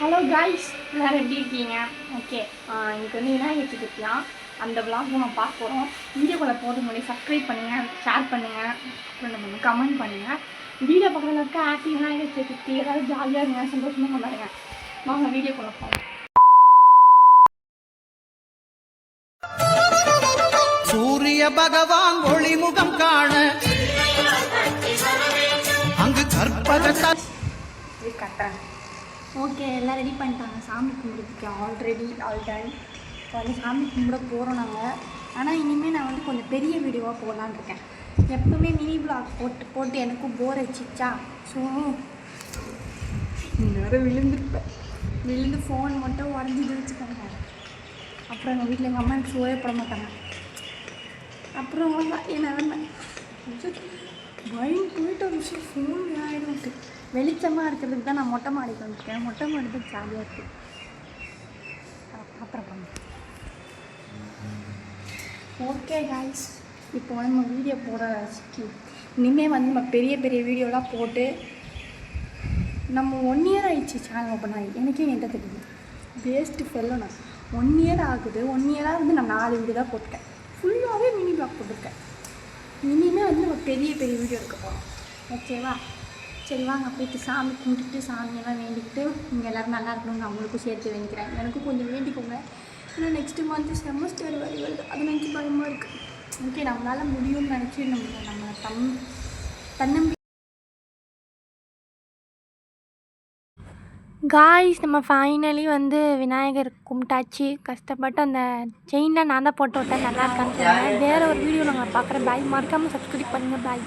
Hello guys, எல்லோரும் எப்படி இருக்கீங்க? ஓகே, இன்றைக்கி வந்து விநாயகர் சதுர்த்தியாம். அந்த விளாக் நம்ம பார்க்க போகிறோம். வீடியோக்குள்ளே போகிறதுக்கு முன்னாடி சப்ஸ்கிரைப் பண்ணுங்கள், ஷேர் பண்ணுங்கள், அப்புறம் நம்ம கமெண்ட் பண்ணுங்கள். வீடியோ பக்கத்தில் இருக்க ஹாப்பி விநாயகர் சதுர்த்தி, ஏதாவது ஜாலியாக இருங்க, சந்தோஷமாக கொண்டாடுங்க. வாங்க வீடியோக்குள்ளே போகலாம். சூரிய பகவான் ஒளிமுகம் காண அங்கு கற்பகத்தால் கட்டுறேன். ஓகே, எல்லாம் ரெடி பண்ணிட்டாங்க. சாமி கும்பிடுறதுக்கு ஆல்ரெடி ஆல் டன். இப்போ வந்து சாமி கும்பிட போகிறோம் நாங்கள். ஆனால் இனிமேல் நான் வந்து கொஞ்சம் பெரிய வீடியோவாக போகலான்னு இருக்கேன். எப்பவுமே மினி பிளாக் போட்டு எனக்கும் போர் அடிச்சிச்சா. ஸோ நேரம் விழுந்து ஃபோன் மட்டும் உடஞ்சி வச்சுக்கோங்க. அப்புறம் எங்கள் வீட்டில் எங்கள் அம்மா எனக்கு ஷோவே போட மாட்டாங்க. அப்புறம் என்ன பயன் போயிட்டு ஒரு விஷயம் ஃபோன் ஆகிடும். வெளிச்சமாக இருக்கிறதுக்கு தான் நான் மொட்டை மாடிக்கு வந்துருக்கேன். மொட்டை மாடி தான் ஜாலியாக இருக்குது. அப்புறம் பண்ணுறேன். ஓகே காய்ஸ், இப்போ வந்து நம்ம வீடியோ போட இனிமேல் வந்து நம்ம பெரிய பெரிய வீடியோலாம் போட்டு நம்ம 1 இயர் ஆகிடுச்சு சேனல் ஓப்பன் ஆகி. எனக்கே என்கிட்ட தெரியுது வேஸ்ட்டு ஃபெல்லோ. நான் 1 இயர் ஆகுது. 1 இயராக வந்து நான் 4 வீடியோ தான் போட்டுட்டேன். ஃபுல்லாகவே மினி பிளாக் போட்டிருக்கேன். இனிமேல் வந்து நம்ம பெரிய பெரிய வீடியோ எடுக்க போகிறோம். ஓகேவா? சரி வாங்க போய்ட்டு சாமி கும்பிட்டுட்டு சாமியெல்லாம் வேண்டிக்கிட்டு இங்கே எல்லோரும் நல்லா இருக்கணும்னு அவங்களுக்கும் சேர்த்து வேண்டிக்கிறேன். எனக்கும் கொஞ்சம் வேண்டிக்கோங்க. ஏன்னா நெக்ஸ்ட்டு மந்த்து செமஸ்டர் வருது. அது நினச்சி பயமாக இருக்குது. ஓகே, நம்மளால் முடியும்னு நினச்சி நம்ம தன்னம்பி காய்ஸ், நம்ம ஃபைனலி வந்து விநாயகர் கும்பிட்டாச்சு. கஷ்டப்பட்டு அந்த செயினில் நான் தான் போட்டு விட்டேன். நல்லா இருக்கான்னு சொன்னேன். வேறு ஒரு வீடியோ நாங்கள் பார்க்குறேன். பாய். மறக்காமல் சப்ஸ்கிரைப் பண்ணுங்கள். பாய்.